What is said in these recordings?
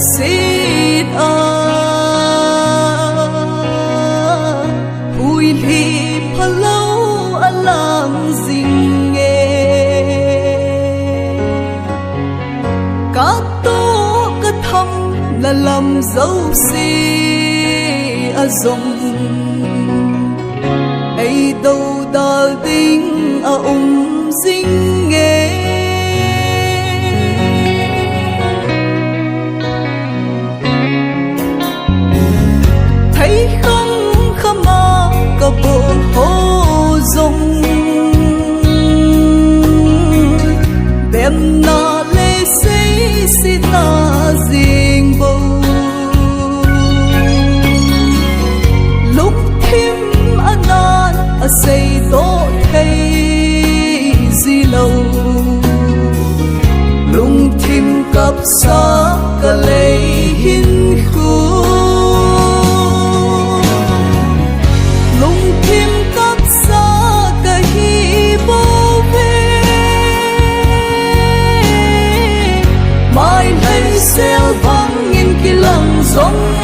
xít hui li pha lâu alam dinh nghe cá tô cá thăm là làm dấu xi dòng ấy đâu đã tính dinh nghe thấy không khăm mà cả bộ hồ dòng đem na lê xây xí ta riêng bầu lúc thêm anh an xây tổ thấy gì lâu lung thêm cặp xa cả lấy hình khu lung thêm cặp xa cả hi bao về mai lấy xeo vang nghìn kỳ lăng giống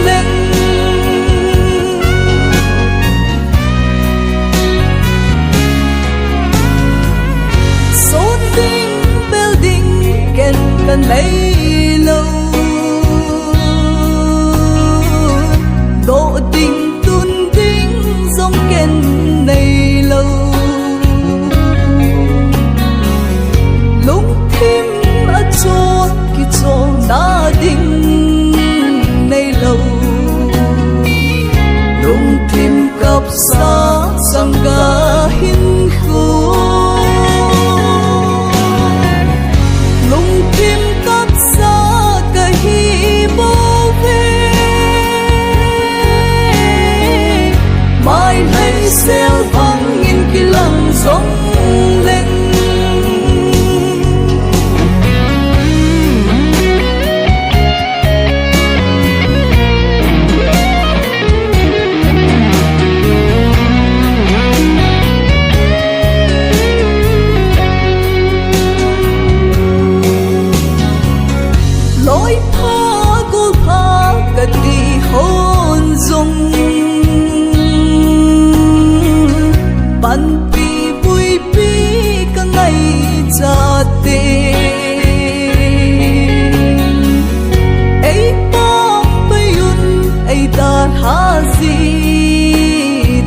lên số đinh building kẹt cần lấy lâu độ tình tuôn đinh giống kẹt này lâu lúc thêm ở chỗ khi chỗ na đinh này lâu lúc thêm cặp xa sang cả hình khu xeo vang nghìn kỳ lăng giống lên lối pha cô pha cả đi hôn dung ban pi vui pi cả ngày cha tê ấy bom bay un ấy ta ha gì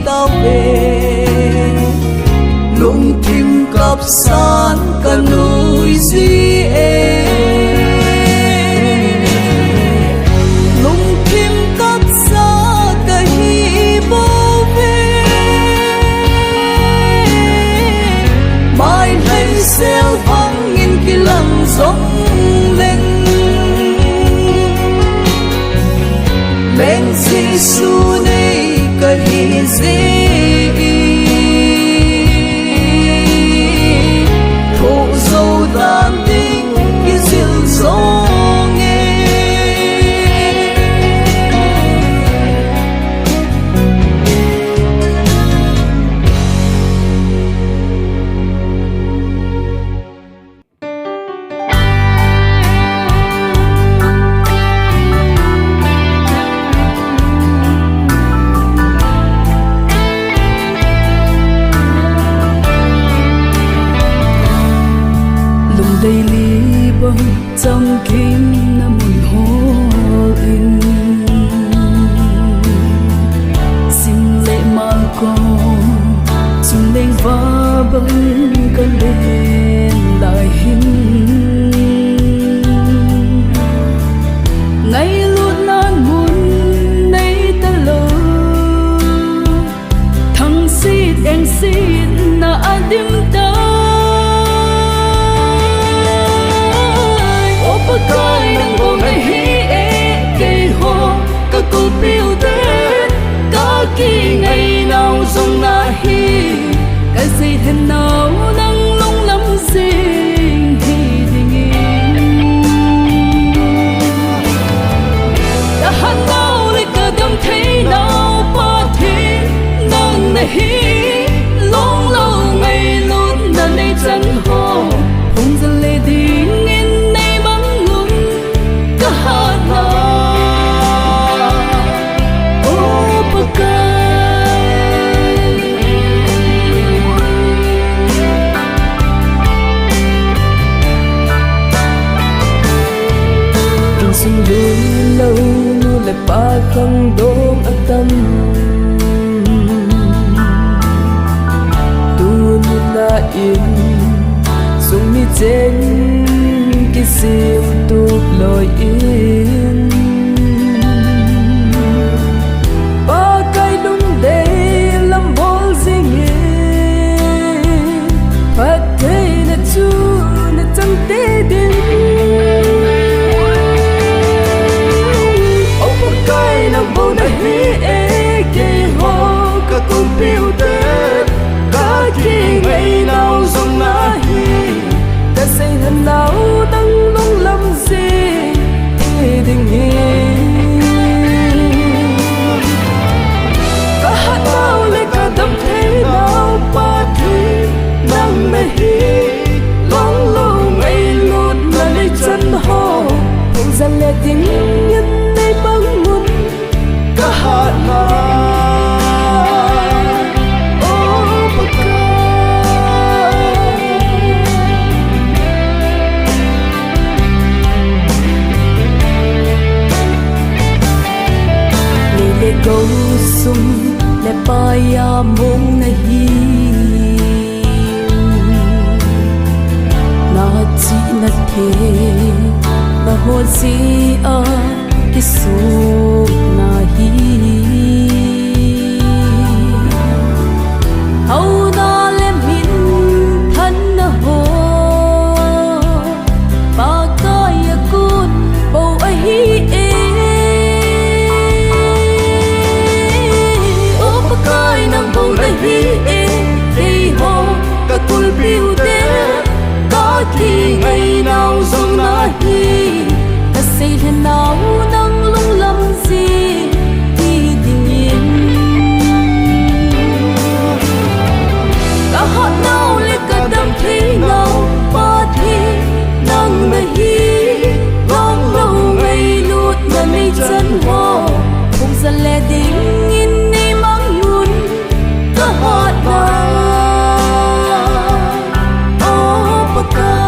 ta về lung tim cặp san cả núi gì lung tim cặp sa cả hi bao về mai lấy xeo vang nghìn kỳ lăng giống lên lên Giêsu này cả hi gì thổ dâu đàn tinh cái diệu gió nghe đây li bông trong kim na mùi hồ in xin lệ mang con chung lên va bông cơn lên lại hin ngày luôn nan muốn nay ta lỡ thằng xít em xít na đêm ta coi đang buồn ngày hi e cây hồ cả cô biểu thế cả kỳ ngày nào dòng na hi cái gì thêm nào đang lung lắm gì thì đi sung đôi lâu nu lại ba không đốm ở tâm tu nu na yên sung mi trên cái sim tu lối yên ba cái lung đây làm bol gì phát thế na chu na chẳng té đến bầu na hi e ke ho ka tum piu te ka ki ngày nào dòng na hi ta say thân nào đang lung lâm gì đình hi ka hát nào lấy ka đâm thế nào ba thi nang na hi long lâu ngày lút na lấy chân ho không gian lệ tiếng nhân đây băng muôn ka hát na oh baka lele go sum le pa ya mong na hi na chi na the na ho si a ki su na hi hau na le min than na ho ba ka ya kun bo a hi e o pa kai na bo na hi e hi ho ka tul piu te ka ki ngày nào dòng na hi ta say thế nào đang lung lâm gì thì tình yên cả họ nào lấy cả đam thế nào ba thi nang na hi long lâu ngày lút na mi chân ho không gian lệ tình in ni mang luôn cả họ nào oh baka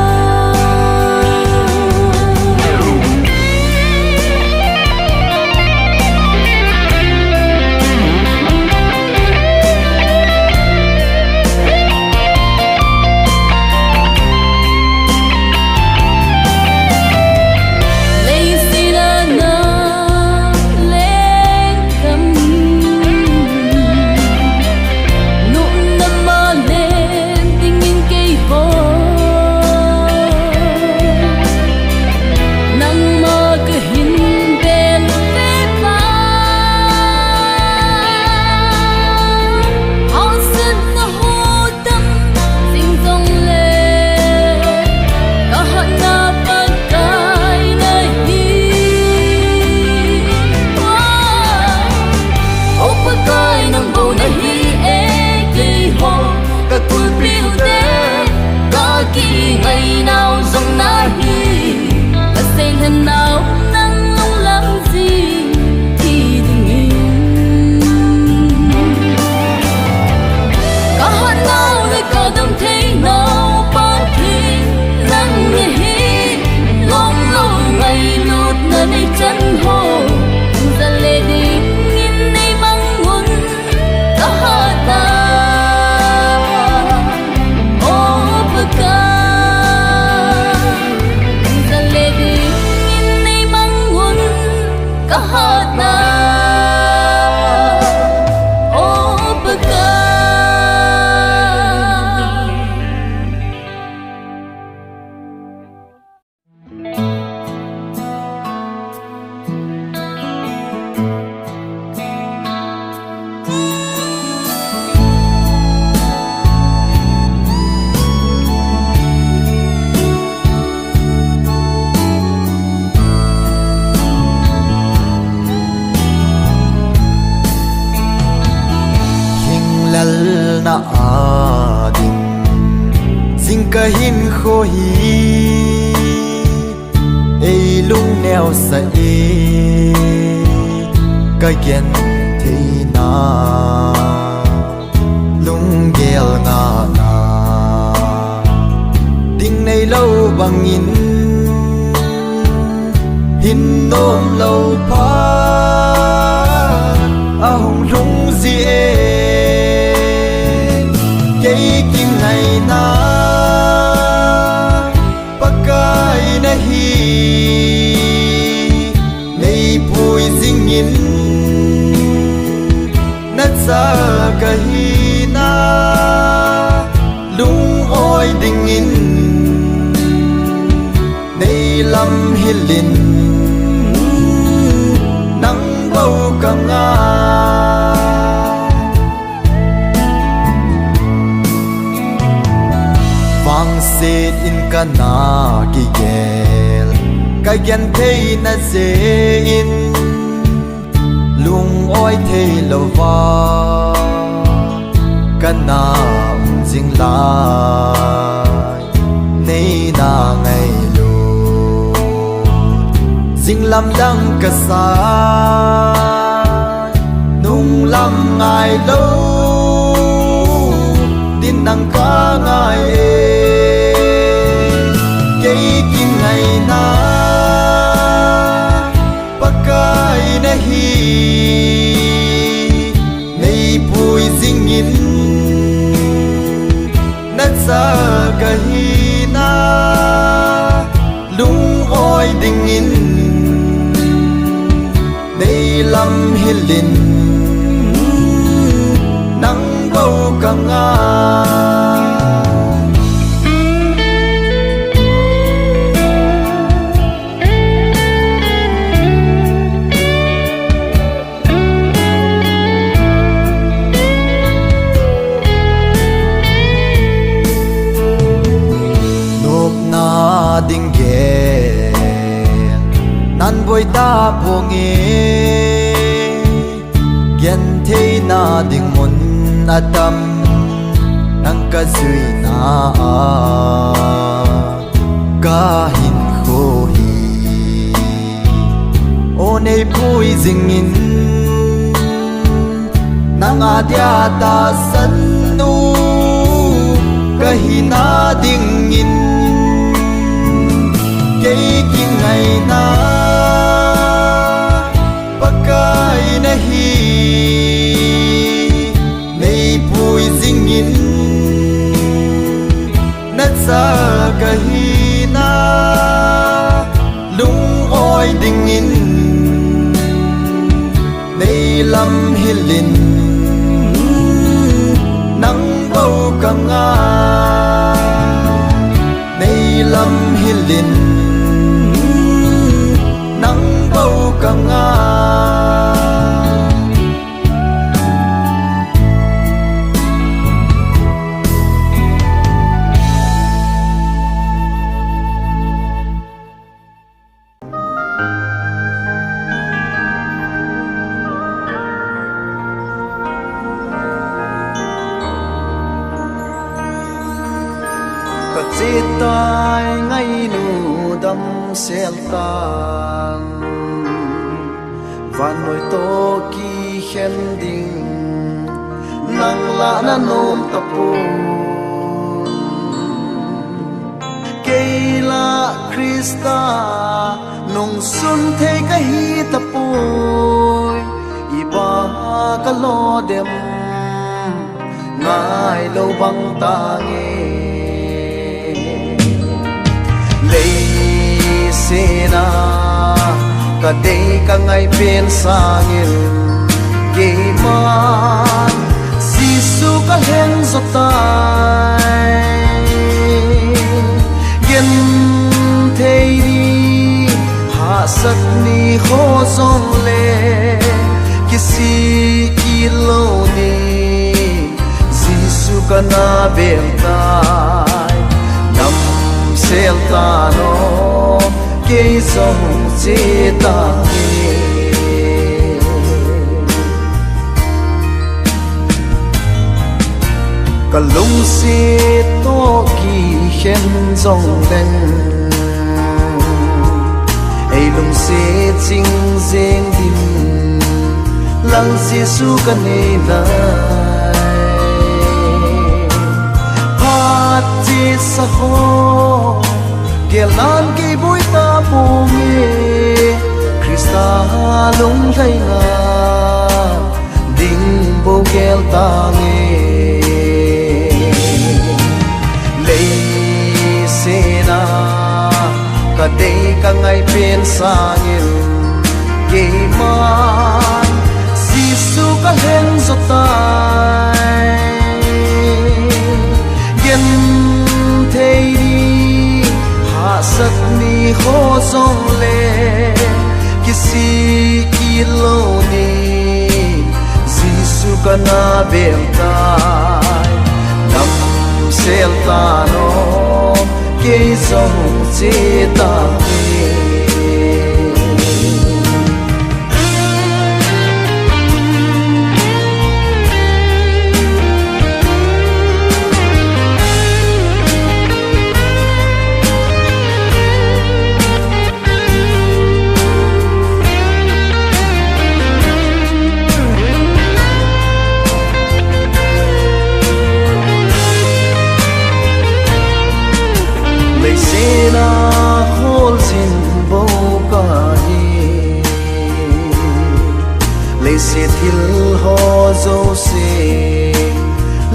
ngày nào dòng na hi ta say lần nào nắng lung lâm gì thì tình yên cả hát nào nơi cả đâm thế nào ba thi nắng na hi long lâu ngày lút na đây chân ho ra lệ đình in đây băng muôn cả hát nào oh baka cả hát na oh baka na ading sing ka hin kho hi ei lung neo sa e ka gen the na lung gel nga na ding nei lo bangin hin nôm lâu phá a hùng rung dễ cây kim ngày na pakai na hi nei pui ding in na sa ka hi na lung oi ding in nei lam hilin nang bau ka nga vang set in kana ki gel ka gen thei na se in lung oi thei lova kana jing lai nei na ngai lu jing lam dang ka sa nung lam ngai lo din nang ka ngai cây kim ngày na pakai na hi nei pui ding in na sa ka hi na lung oi ding in nei lam hilin nang bau ka nga ding ge nan boy ta ponge gen thei na ding mon atam nang ka zui na ka hin kho hi o nei pui jing in nang adia ta san nu ka hi na ding in cây kim ngày na pakai na hi nei pui ding in na sa ka hi na lung oi ding in nei lam hilin nang bau ka nga nei lam hilin nang bau ka nga ka chitai ngai nu dam sel tan van noi to ki khen ding nang la na nom tapu keila krista nong sun the ka hi tapu iba ka lo dem ngai lo bang ta nge sena ka dei ka ngai pen sangil ke man sisu ka hen zotai gen thei ni ha sat ni kho zong le kisi kilo ni sisu ka na bel tai nam sel ta no ke song che ta ka lung se to ki khen zong den ai lung se ching zeng din lang si su ka nei na hat chi sa ho gelan ki bui ta pu me lung thay ngà ding bo gel ta nghe lấy xe na cả đây cả ngày bên xa nhiều kề man Giêsu cả hen giọt tai gen thế đi hạ sắc ni khó song lệ kisi kilo ni Giêsu cả na bên tai nằm sel ta no kê song chế ta na khol sin bo ka hi lấy se thil ho zo se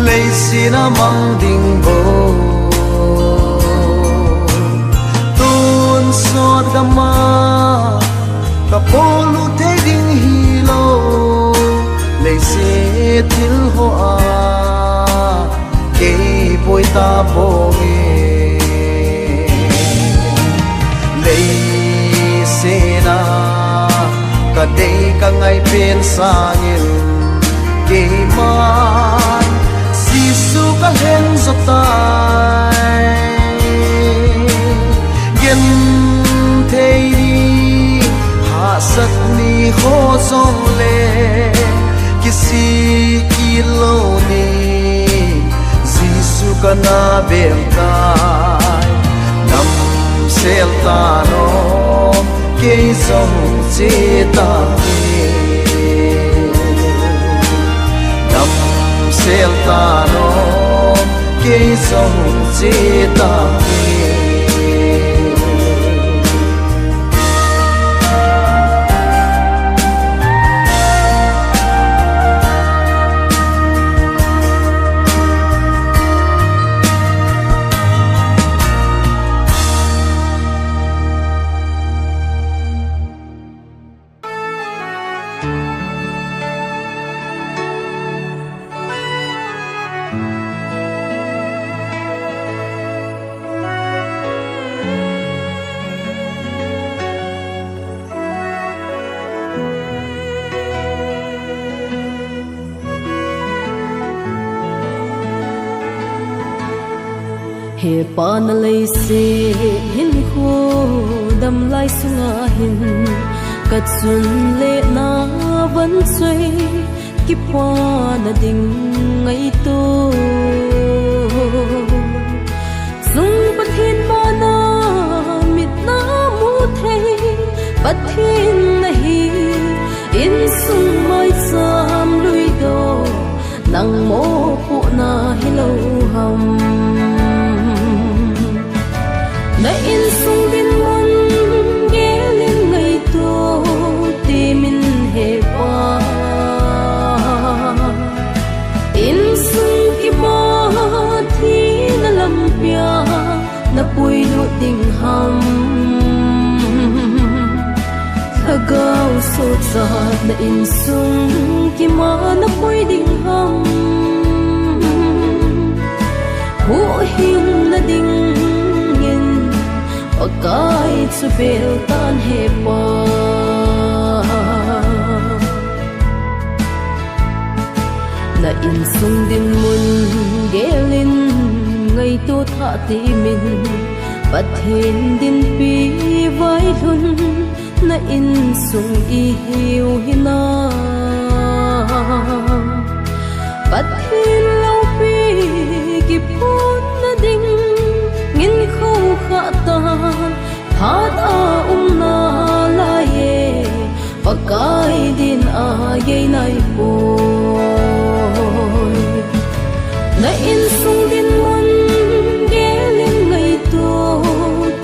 lấy sin na mang ding bo tun sot gama ka polu te ding hi lo lấy se thil ho a ke boi ta bo se na cả đây cả ngày bên xa nhìn kề man Giêsu cả hen giọt tai gen thế đi hạ sắc ni khó song lệ kisi kilo ni Giêsu cả na bên tai nằm sel ta no kê song chế ta nằm sel ta no kê song chế ta he pan lei se hin khu đam lai sunga hin kat sun le na vẫn xoay ki pa na ding ngai to sung pat hin ma na mit na mu thei pat hin na hi in sung mai sam lui do nang mo pu na hello ham na in sung bin mon ge lên ngày to ti min he pa in sung ki ba thi na lam pia na pui lu ding ham thagau so sa na in sung ki ma na pui ding ham hu hin na ding kai chu bel tan he pa na in sung din mun gelin ngai to tha ti min pathin din pi vai thun na in sung i hiu hina pathin lo pi ki pun na ding ngin khâu kha ta hát a na la ye pakai din a ye nai po na in sung din mon ge ling ngai to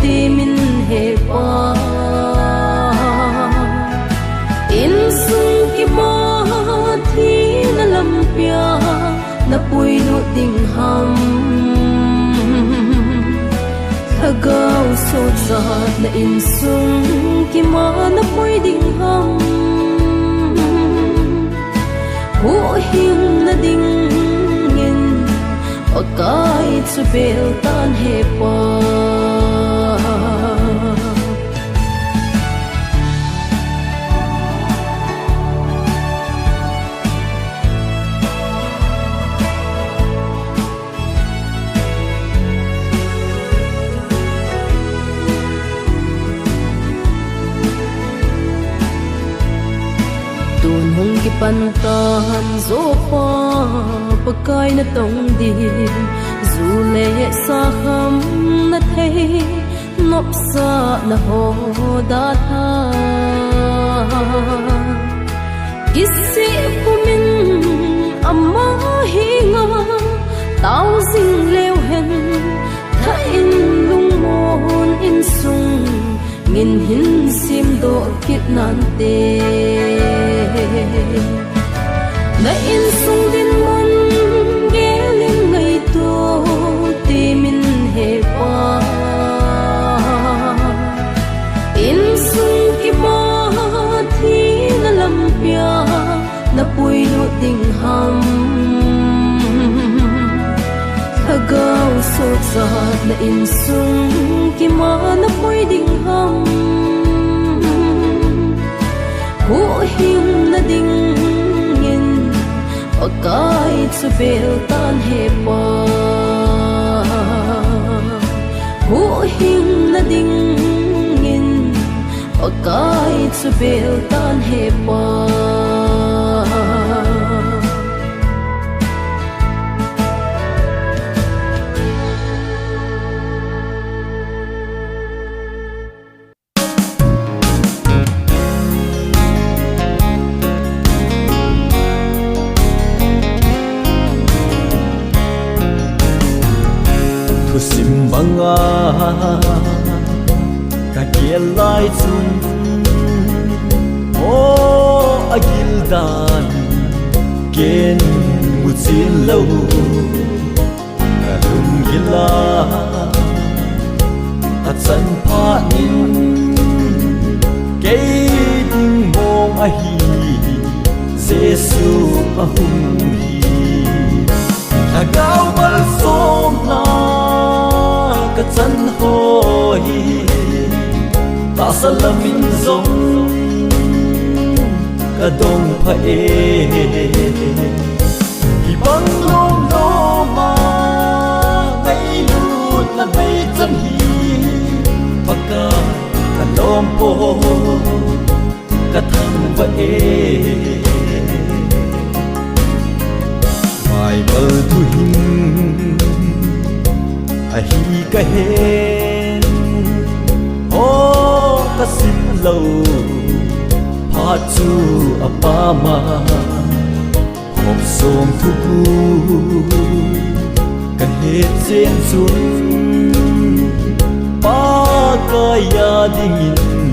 ti min he pa in na pui lu ding ham thagau so zat na in sung ki ma na pui ding ham hu hing na ding in pakai chu bel tan he pa hong ki pan tan zo pa pakai na tong din zu le sa ham na thei nop sa na ho da tha kisi pumin amma hi nga tao sing leo hen tha in lung mon in sung ngin hin sim do kit nan te na in sung din mon geling ngai to ti min he pa in sung ki ba thi na lam pia na pui lu ding ham thagau so zat na in sung ki ma na pui ding ham hu hing na ding in pakai chu bel tan he pa hu hing na ding in pakai chu bel tan he pa banga ka kelai chun o agildan ken muchin lo lum gila atsan pha nin ke ding mong a hi jesu a hum hi agau bal som na ka chan hoi ta salamin zong ka dong pha e hi bang lom lo ma mai lut na mai chan hi paka ka lom po ka thang va e mai bal tu hin a hi ka hen o ka sim lo pha chu a pa ma hop som thu ku ka he chen chun pa ka ya ding in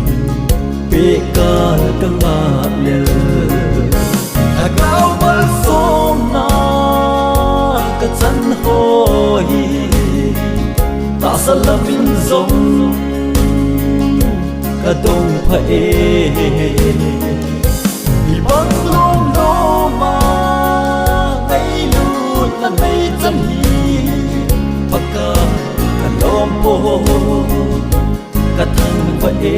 pe ka ka ma le a gao bal som na ka chan hoi ta salamin zong ka dong pha e hi bang lom lo ma mai lut na mai chan hi paka ka lom po ka thang pha e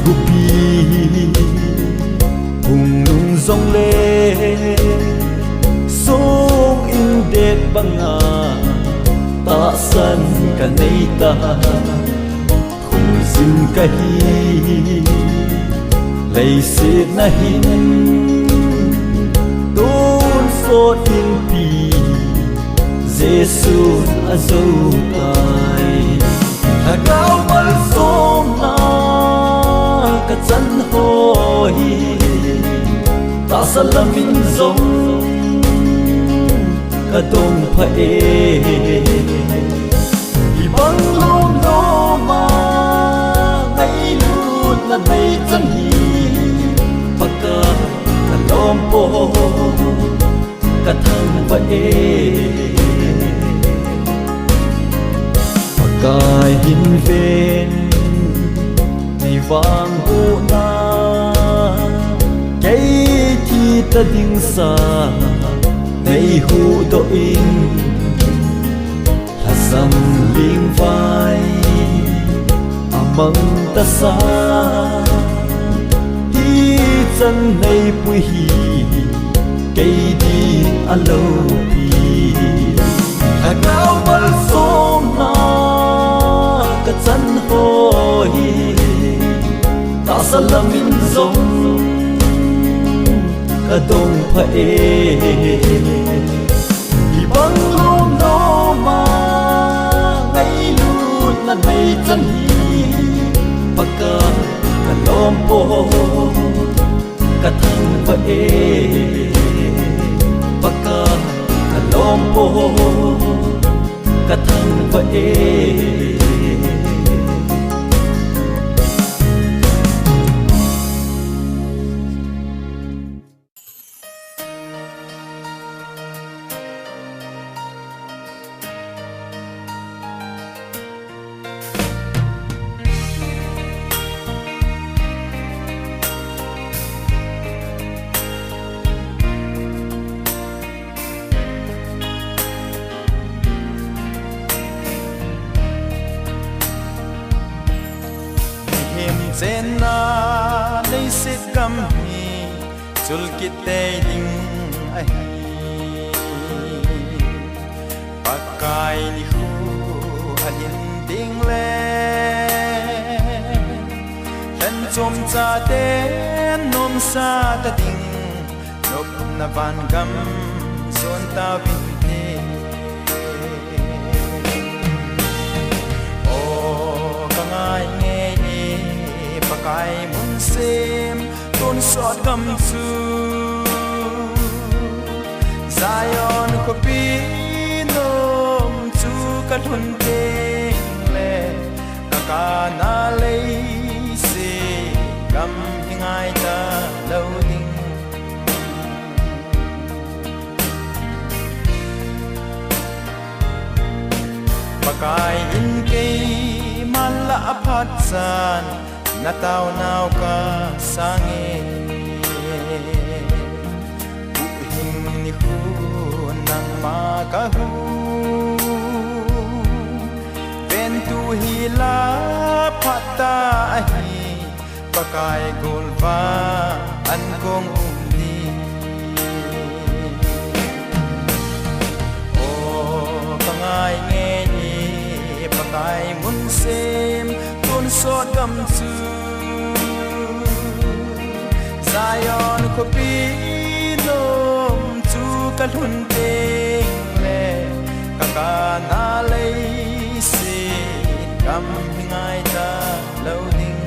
gu pi hung lung zong le song in det banga ta san ka nei ta khung sin ka hi lei se na hin don so in pi jesu azo tai agao mal som na ka chan hoi ta salamin zong ka dong pha e hi bang lom lo ma mai lut na mai chan hi paka Cài hin ven ngày vang u na cái thi ta ding sa ngày hu do in là sam ling vai among ta sa hi chân này bui hi cây đi alo pi là cao bal sông na ka chân hoi ta salamin zong ka dong pha e hi bang lom no ma ngai lut na nei chân hi paka ka lom po ka thang pha e paka ka lom po ka thang pha e Sen na lấy sit cam hi chul kit te ding a hi pakai ni khu a hin ding le hen chom cha te nom sa ta ding lop na van gam son ta vin te o kangai pakai mun sem ton sot gam su Zion ko pi nom chu ka thun te le ka ka na le se gam hingai ta lo ding pakai in ke mala aphat san na tao nào ka sange bu hình ni khu nang ma ka hu ven tu hi la phata hi pakai gol va an kong ni o pangai nge ni pakai mun sem ton sot gam su Zion ko pi nom chu ka thun te le ka ka na le se kam hingai ta lo ding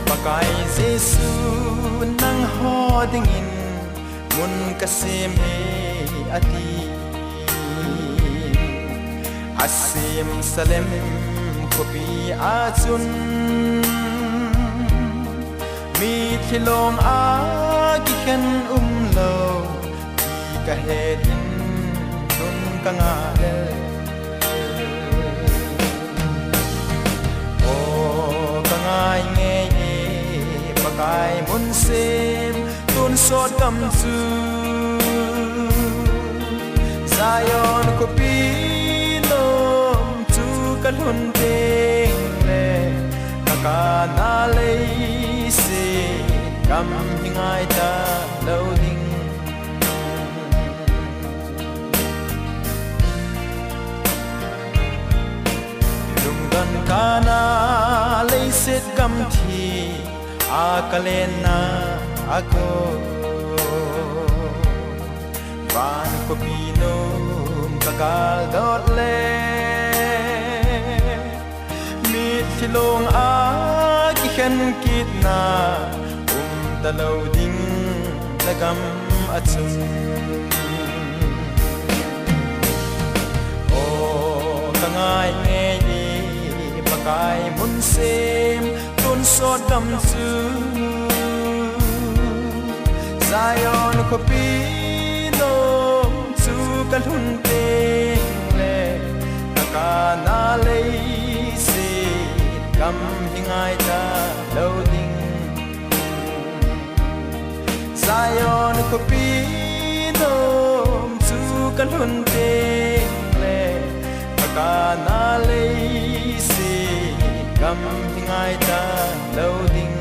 pakai Jesu nang ho ding in mun ka sem he ati Asim salem kopi achun mi thilom a ki khen lo ki ka hedin nun ka nga le o ka ngai nge pakai mun sem tun sot kam su Zion kopi ka hun ding le ka ka na le se kam hingai ta lo ding lung dan ka na le set kam thi a ka len na ako van ko pino ka gal dot le Silong a ki khen kit na ta lo ding la gam achun o kangai nge ni pakai mun sem tun so dam su Zion ko pino su kan hun te le ka na le si kam hingai ta lo ding Zion ko pino su kan hun te le ka na le si kam hingai ta lo ding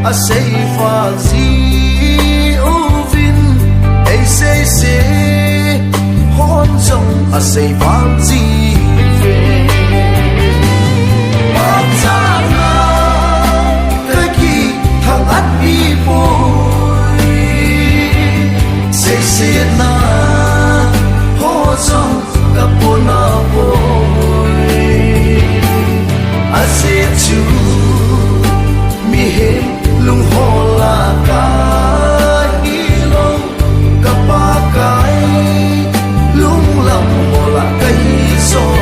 a say fa zi uvin a say say hon song a say fa zi bam sa na cái khi thằng ăn đi bồi say na ho song cả bốn na bồi a say chu mi hem lung ho la ka hi long ka pa kai lung lam ho la kai so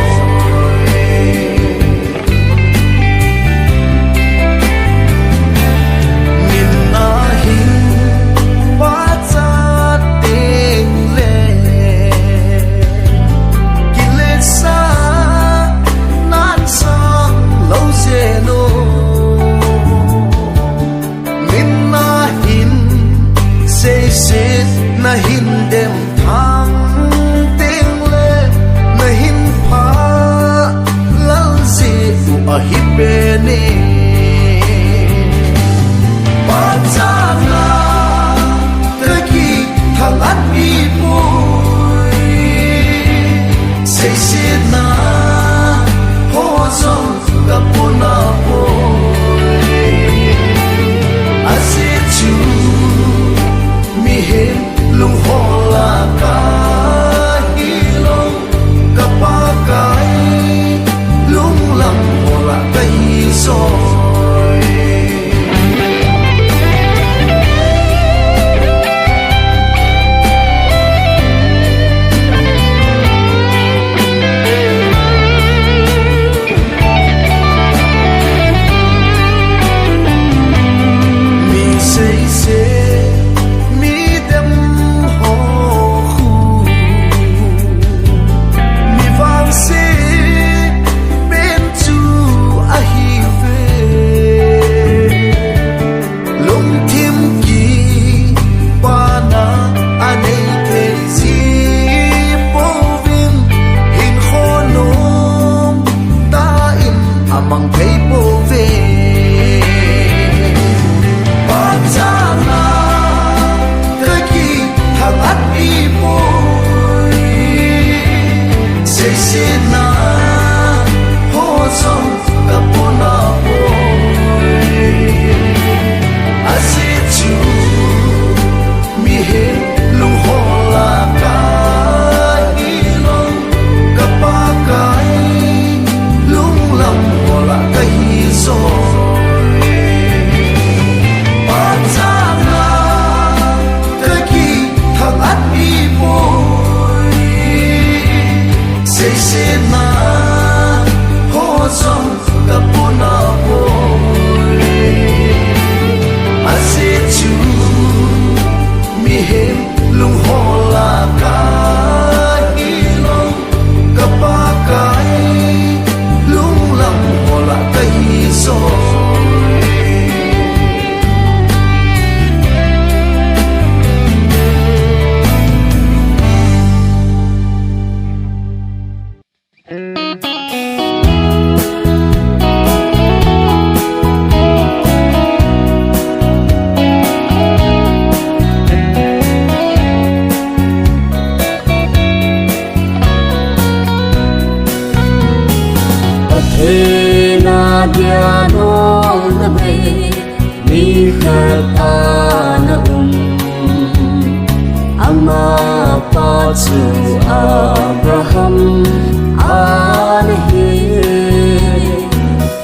thế na dia no na be mi khat na ama pa chu Abraham an hi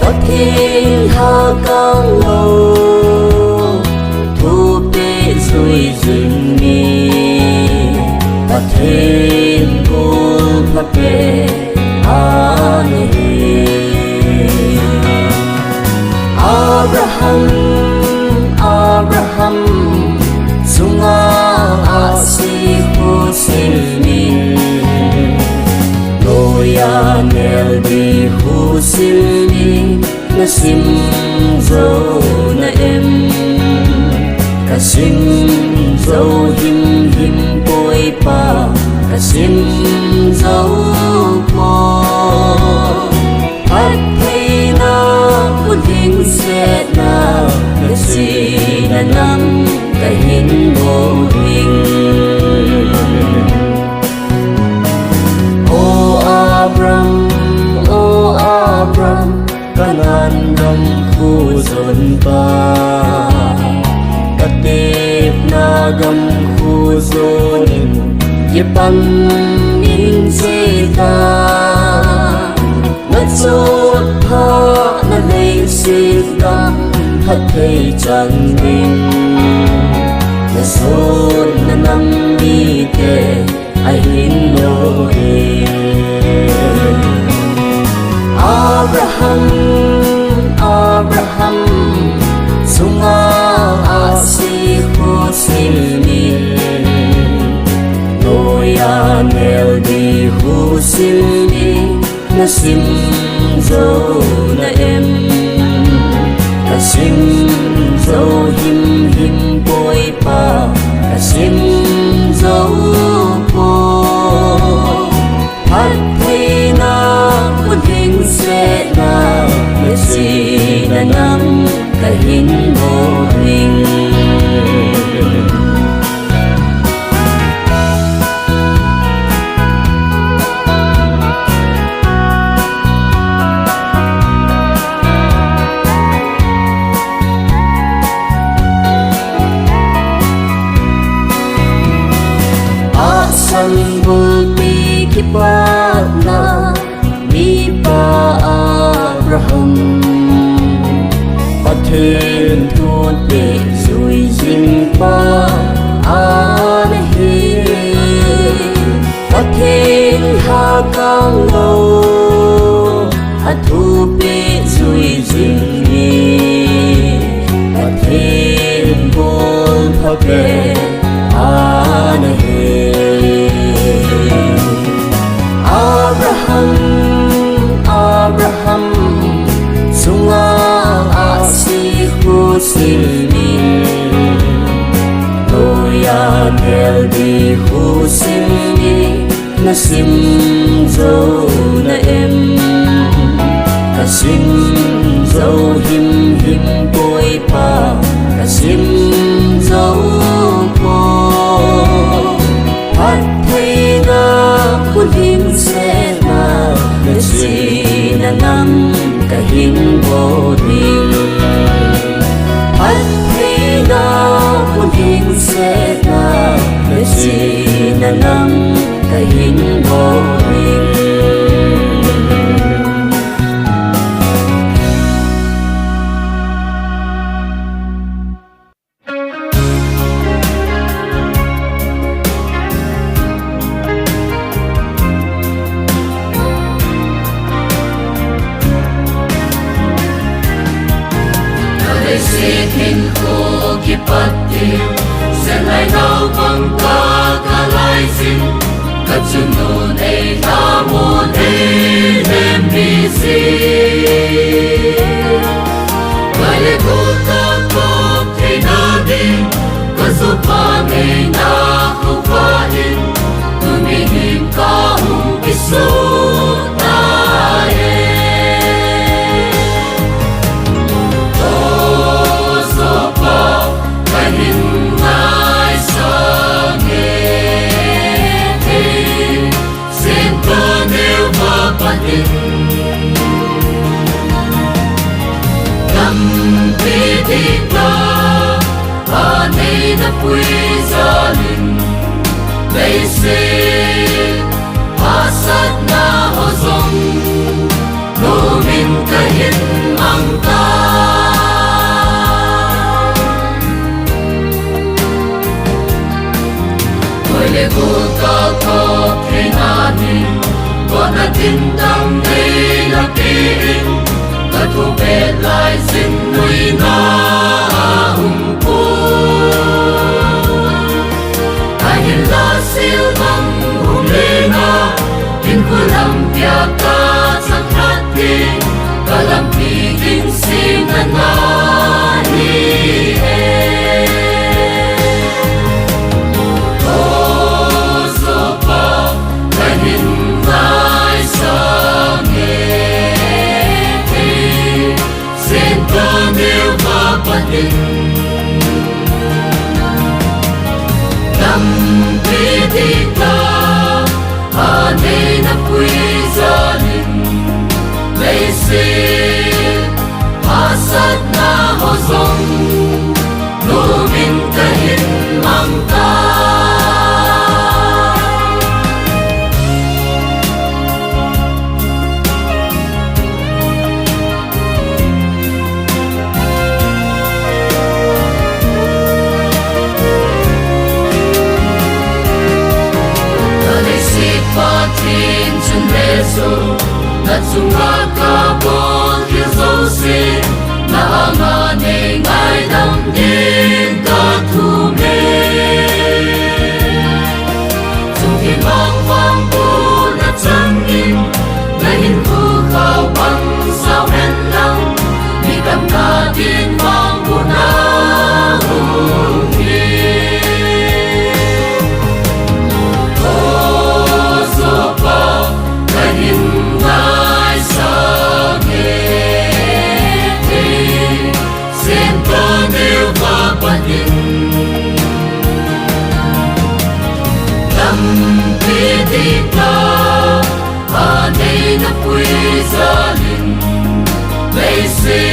pathin ha kang lo thu pe zui zin ni pathin bul pha pe an hi Abraham sunga asi husilmi loya nel di husilmi nasim zo na em kasim zo him him poi pa kasim zo po at hay na puting set na nasi na nam kahin mo hing O Abram kanan nam khu zon pa katip na gam khu zonin yipan min sita na chốt pha na lei sit dam hat thei chan din na son na nam mi te ai hin no e Abraham sunga asi husilmi loya nel di husilmi nasim zo na em kasim zo him him poi pa kasim zo po hat thei na puting set na nasi na nam kahin mo hing asan bulpi kipat na mi pa Abraham pathen thut pe zui zin pa an hi pathen ha kang lo athu pe zui zin ni pathen bol pha pe an hi Abraham sunga asi husilmi loya nel di husilmi nasim zo na em kasim zo him him poi pa kasim zo po hat thei na puting set na nasi na nam kahin mo ding hat thei na puting set na nasi na nam kahin mo ding Hin ko kipati Selai nau pang ka kalai sin Kachunun ay tamun ay hembisi Kaya ko kakop tinadi Kasupang ay nakupain Tumingin ka hong isutayin in đam đây là tin ta thu về lại xin nuôi na hùng cu ta hiện là siêu bằng hùng lê na in khu làm việc ta chẳng hát đi ta làm vì in xin na hi Nam quý thị ta à đây na quý gia đình lấy xin à sát na ho dòng nô min ta hin mang ta Patin chân leso na chunga ka bon ki zo si na nga ne ngai dam din ka thu me chung ki mang vang bu na chân in na hin khu khao băng sao hen lang mi kam ka din mang bu na hu ki Đây na quý gia đình lấy xin